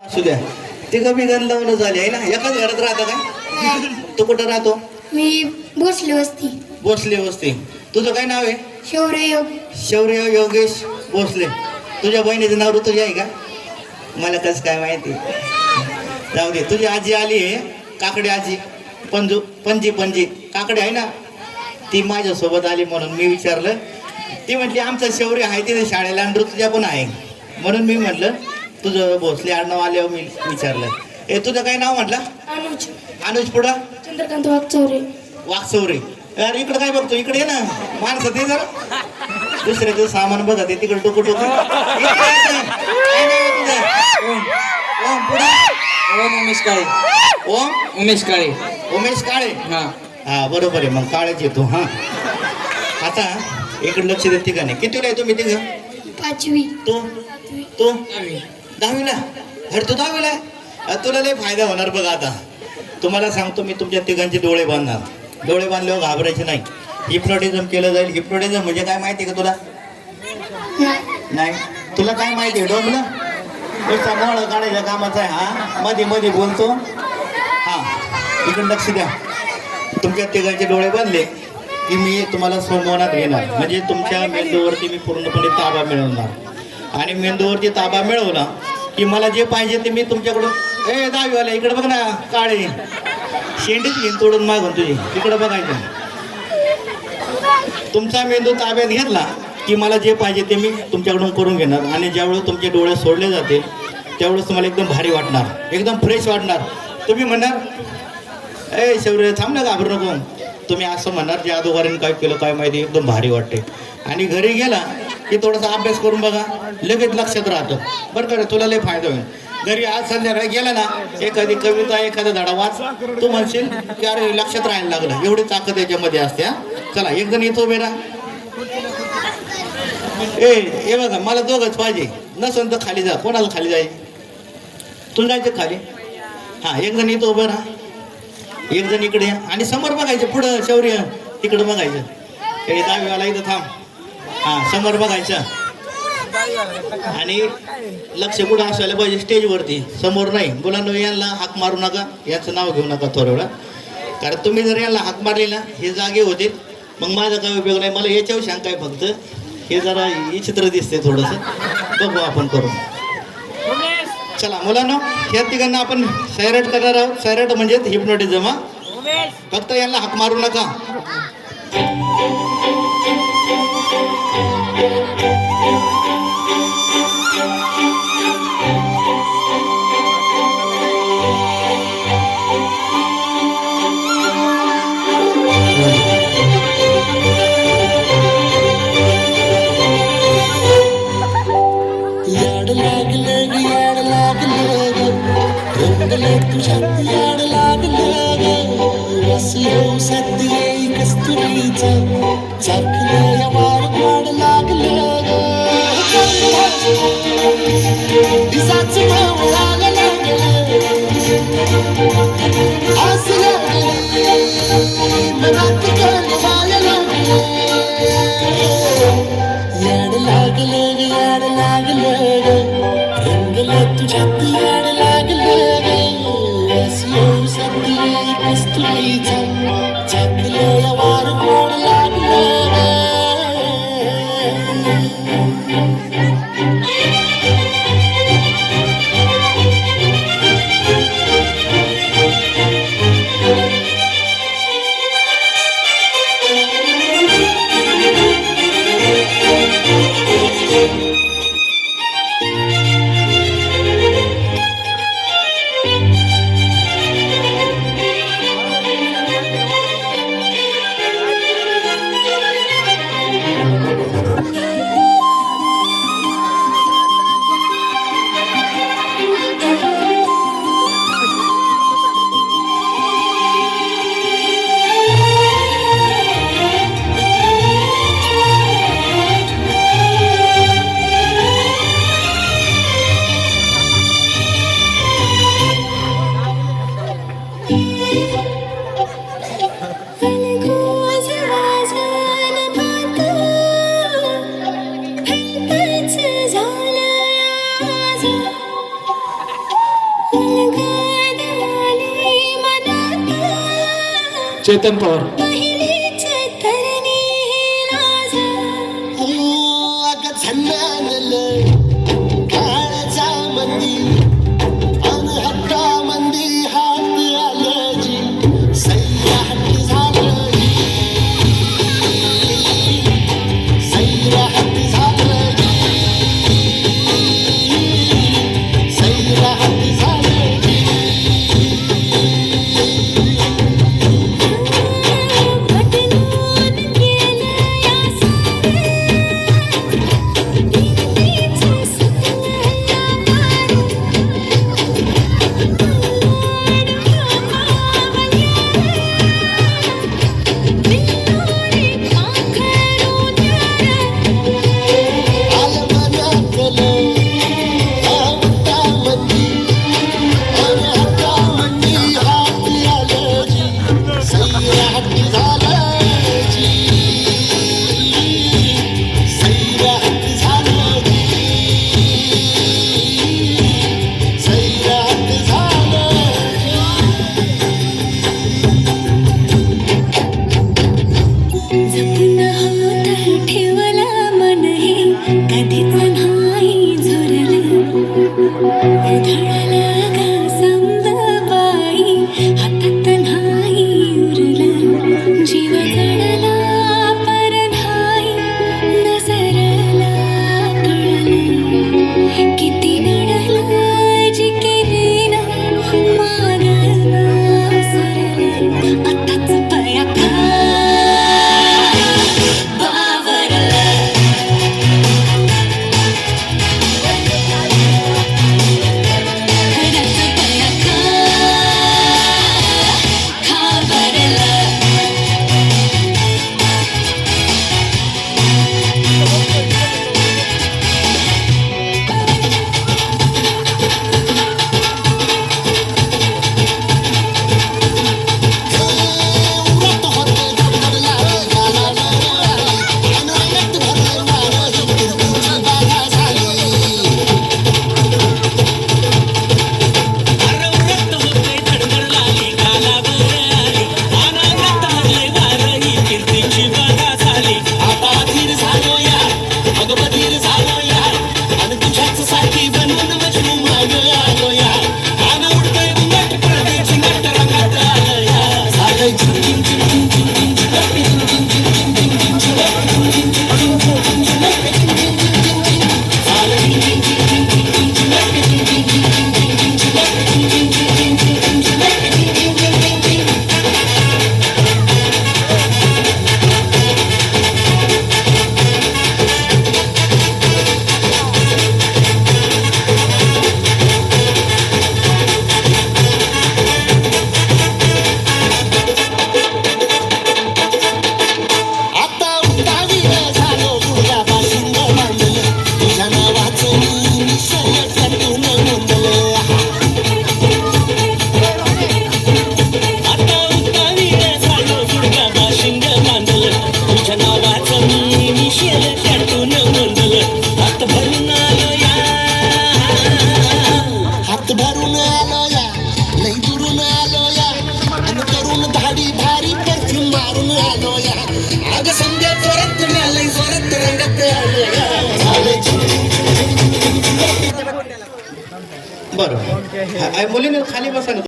असू द्या. ते कमी गण लावून झाली आहे ना. एकाच घरात राहता काय? तू कुठं राहतो? मी भोसले वस्ती. भोसले वस्ती. तुझं काय नाव आहे? शौर्य योग. शौर्य योगेश भोसले. तुझ्या बहिणीचं नाव ऋतुजा आहे का? मला कसं काय माहिती. जाऊ दे. तुझी आजी आली आहे, काकडे आजी. पणजी काकडे आहे ना, ती माझ्यासोबत आली म्हणून मी विचारलं. ती म्हटली आमचं शौर्य आहे तिथे शाळेला आणि ऋतुजा पण आहे, म्हणून मी म्हटलं तुझं भोसले आडनाव आल्यावर मी विचारलं. तुझं काय नाव म्हटलं? अनुज. अनुज पुढं? चंद्रकांत वागचौरे. वाघचौरे. अरे इकडं काय बघतो? इकडे ये ना माणसं. ते जरा दुसऱ्याचं सामान बघा, ते तिकडे टोकू टोकू. ओम पुढं? ओम उमेश काळे. ओम उमेश काळे. उमेश काळे. हा हा बरोबर आहे. मग काळेच येतो. हा आता इकडे लक्ष देते का नाही? कितीला आहे तुम्ही तिघं? 5वी. तो तो 10वीला. अरे तू 10वीला आहे. तुला लय फायदा होणार बघा. आता तुम्हाला सांगतो मी, तुमच्या तिघांचे डोळे बांधणार. डोळे बांधल्यावर घाबरायचे नाही. हिप्नोटिझम केलं जाईल. हिप्नोटिझम म्हणजे काय माहिती आहे का तुला? नाही. तुला काय माहिती आहे? डोंबलं नुसता मोळ काढायच्या कामाचा आहे. हा मध्ये मध्ये बोलतो. हा इकडे लक्ष द्या. तुमच्या तिघांचे डोळे बांधले की मी तुम्हाला संमोहनात घेणार. म्हणजे तुमच्या मेंदूवरती मी पूर्णपणे ताबा मिळवणार. आणि मेंदूवरती ताबा मिळवला की मला जे पाहिजे ते मी तुमच्याकडून. 10वीवाला इकडे बघ ना, काळे शेंडीच घेऊन तोडून मागून तुझी. इकडे बघायचं. तुमचा मेंदू ताब्यात घेतला की मला जे पाहिजे ते मी तुमच्याकडून करून घेणार. आणि ज्यावेळेस तुमचे डोळे सोडले जाते त्यावेळेस तुम्हाला एकदम भारी वाटणार, एकदम फ्रेश वाटणार. तुम्ही म्हणणार शौर्य थांब ना, घाबरू नको. तुम्ही असं म्हणणार जे अगोदरीने काय केलं काय माहिती, एकदम भारी वाटते. आणि घरी गेला की थोडासा अभ्यास करून बघा, लगेच लक्षात राहतं. बरं का? तुला लय फायदा होईल. घरी आज संध्याकाळी गेला ना, एखादी कविता एखादा धडा वाच, तू म्हणशील की अरे लक्षात राहायला लागलं. एवढी ताकद याच्यामध्ये असते. हा चला एक जण येतो बेरा. हे बघा, मला दोघंच पाहिजे. नसेल तर खाली जा. कोणाला खाली जाईल? तुला जायचं खाली? हा एक जण येतो उभं राहा. एक जण इकडे या आणि समोर बघायचं. पुढं शौर्य तिकडं बघायचं. 10वीवाला इथं थांब. हा समोर बघायचं. आणि लक्ष कुठं असायला पाहिजे? स्टेजवरती, समोर नाही. मुलांना यांना हाक मारू नका, याचं नाव घेऊ नका थोडं वेळा. कारण तुम्ही जर यांना हाक मारली ना, हे जागे होते. मग माझा काय उपयोग नाही. मला याच्यावर शंका आहे फक्त, हे जरा विचित्र दिसते थोडंसं. बघू आपण करून. चला मुलांनो, या तिघांना आपण सायरेट करणार आहोत. सायरेट म्हणजे हिप्नोटिझम. हा फक्त यांना हाक मारू नका. तुझ्यात लागलं रसलो सत्य कस्तुरीचा चाकलं या वाड लागलं दिसाचं भाव लागलं असं मनात कळलं व्हायला याड लागलं रंगलं तुझ्यात याड लागलं कस्तुरीचा चाकलं वार गोड लागलं. चेतन पवार. अगं झन्नानलं काळजा मंदी अन हक्का मंदी हात आलं जी सैराट झालं जी सैराट झालं जी सैराट झालं जी बरं मुलीने खाली बसा ना.